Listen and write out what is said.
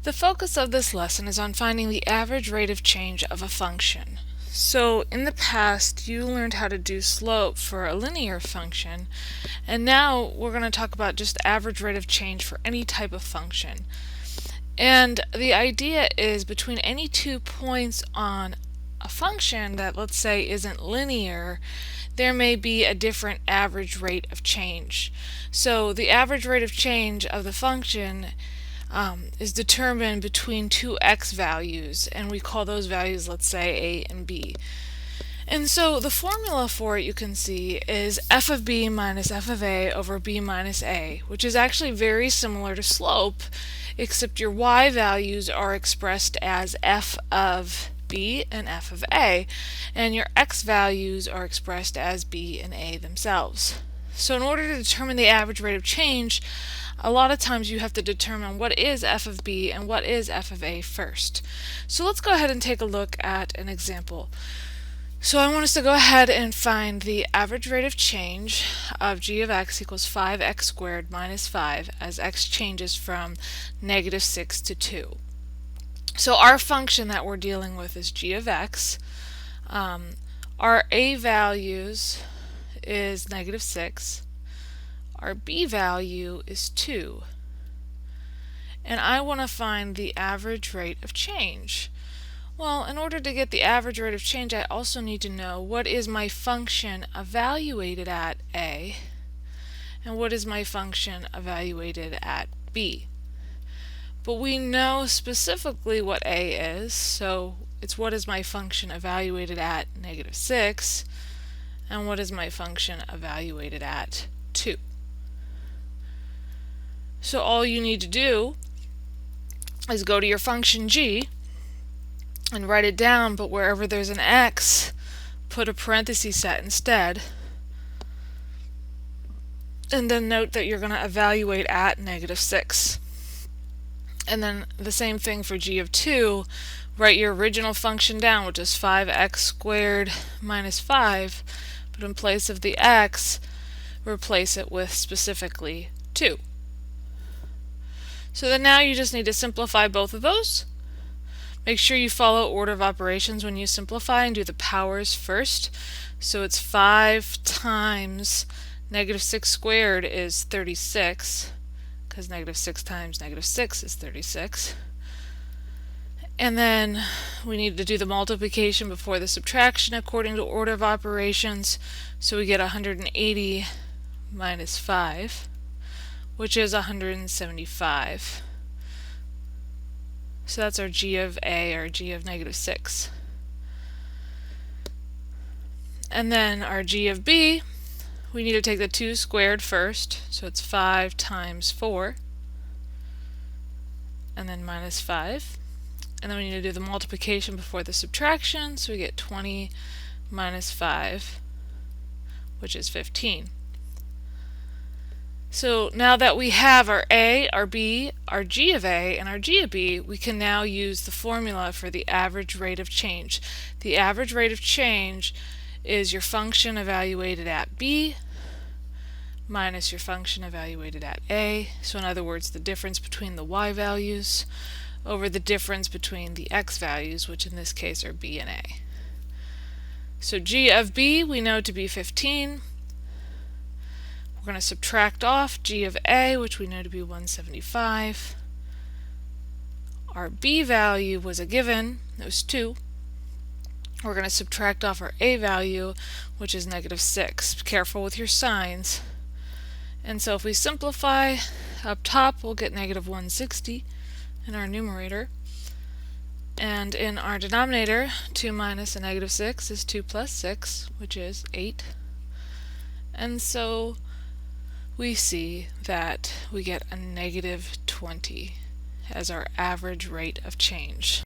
The focus of this lesson is on finding the average rate of change of a function. So in the past you learned how to do slope for a linear function, and now we're going to talk about just average rate of change for any type of function. And the idea is between any 2 points on a function that, let's say, isn't linear, there may be a different average rate of change. So the average rate of change of the function is determined between two x values, and we call those values, let's say, a and b. And so the formula for it, you can see, is f of b minus f of a over b minus a, which is actually very similar to slope, except your y values are expressed as f of b and f of a, and your x values are expressed as b and a themselves. So in order to determine the average rate of change, a lot of times you have to determine what is f of b and what is f of a first. So let's go ahead and take a look at an example. So I want us to go ahead and find the average rate of change of g of x equals 5x squared minus 5 as x changes from negative 6 to 2. So our function that we're dealing with is g of x. Our a values is negative 6. Our b value is 2. And I want to find the average rate of change. Well, in order to get the average rate of change, I also need to know what is my function evaluated at a and what is my function evaluated at b. But we know specifically what a is, so it's what is my function evaluated at negative 6 and what is my function evaluated at 2. So all you need to do is go to your function g and write it down, but wherever there's an x, put a parenthesis set instead. And then note that you're going to evaluate at negative 6. And then the same thing for g of 2. Write your original function down, which is 5x squared minus 5, but in place of the x, replace it with specifically 2. So then now you just need to simplify both of those. Make sure you follow order of operations when you simplify and do the powers first. So it's 5 times negative 6 squared is 36, because negative 6 times negative 6 is 36. And then we need to do the multiplication before the subtraction according to order of operations. So we get 180 minus 5, which is 175. So that's our g of a, or g of negative 6. And then our g of b, we need to take the 2 squared first, so it's 5 times 4, and then minus 5. And then we need to do the multiplication before the subtraction, so we get 20 minus 5, which is 15. So now that we have our a, our b, our g of a, and our g of b, we can now use the formula for the average rate of change. The average rate of change is your function evaluated at b minus your function evaluated at a. So in other words, the difference between the y values over the difference between the x values, which in this case are b and a. So g of b we know to be 15. We're going to subtract off g of a, which we know to be 175. Our b value was a given, it was 2. We're going to subtract off our a value, which is negative 6. Be careful with your signs. And so if we simplify, up top we'll get negative 160 in our numerator. And in our denominator, 2 minus a negative 6 is 2 plus 6, which is 8. And so we see that we get a negative 20 as our average rate of change.